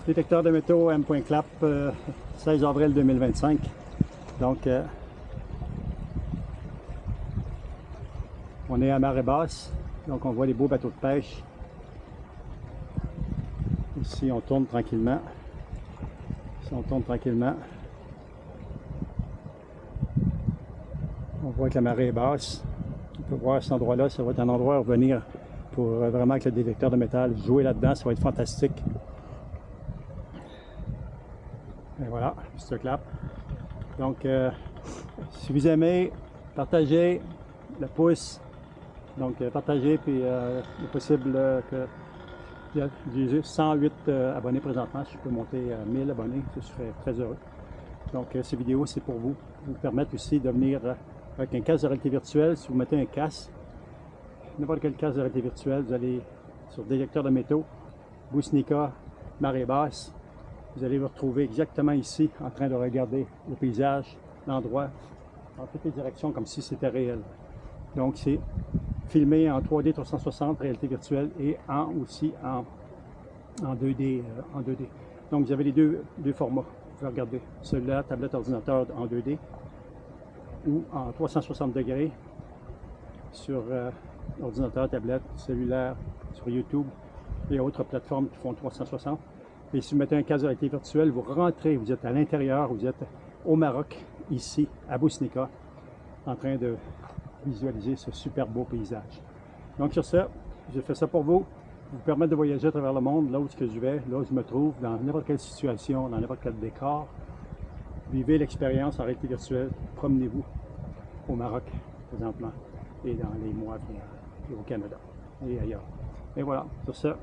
Détecteur de métaux M.Clap, 16 avril 2025. Donc, on est à marée basse, donc on voit les beaux bateaux de pêche. Ici, on tourne tranquillement. Ici, on tourne tranquillement. On voit que la marée est basse. On peut voir cet endroit-là, ça va être un endroit à revenir pour vraiment avec le détecteur de métal, jouer là-dedans, ça va être fantastique. Et voilà, Mr. Clap. Donc, si vous aimez, partagez le pouce. Donc, partagez, puis il est possible que j'ai 108 abonnés présentement. Si je peux monter à 1000 abonnés, je serais très heureux. Donc, ces vidéos, c'est pour vous permettre aussi de venir avec un casque de réalité virtuelle. Si vous mettez un casque, n'importe quel casque de réalité virtuelle, vous allez sur détecteur de métaux, Bousnika, marée basse. Vous allez vous retrouver exactement ici, en train de regarder le paysage, l'endroit, dans toutes les directions, comme si c'était réel. Donc, c'est filmé en 3D 360, réalité virtuelle, et aussi en 2D. Donc, vous avez les deux formats. Vous pouvez regarder celui-là, tablette ordinateur en 2D, ou en 360 degrés sur ordinateur, tablette, cellulaire, sur YouTube et autres plateformes qui font 360. Et si vous mettez un casque de réalité virtuelle, vous rentrez, vous êtes à l'intérieur, vous êtes au Maroc, ici, à Bousnika, en train de visualiser ce super beau paysage. Donc sur ça, j'ai fait ça pour vous permettre de voyager à travers le monde, là où je vais, là où je me trouve, dans n'importe quelle situation, dans n'importe quel décor. Vivez l'expérience en réalité virtuelle, promenez-vous au Maroc présentement et dans les mois à venir, et au Canada et ailleurs. Et voilà, sur ça,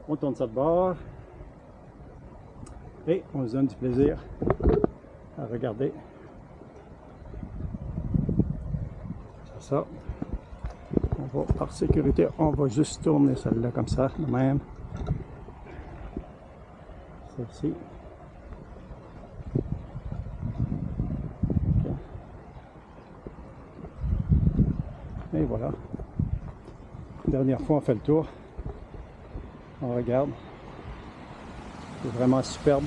on tourne ça de bord. Et on se donne du plaisir à regarder. C'est ça. On va, par sécurité, on va juste tourner celle-là comme ça, de même. Celle-ci. Okay. Et voilà. Dernière fois, on fait le tour. On regarde. C'est vraiment superbe.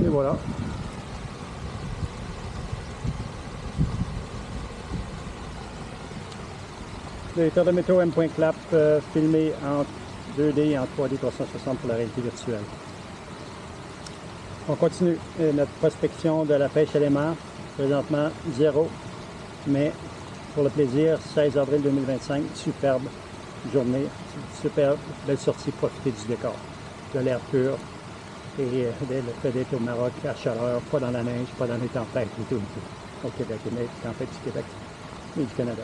Et voilà. Le détecteur de métaux M.Clap filmé en 2D et en 3D 360 pour la réalité virtuelle. On continue notre prospection de la pêche à l'aimant. Présentement 0, mais pour le plaisir, 16 avril 2025, superbe journée, superbe, belle sortie, profiter du décor, de l'air pur. Et le fait d'être au Maroc à chaleur, pas dans la neige, pas dans les tempêtes et tout. Au Québec, les tempêtes du Québec et du Canada.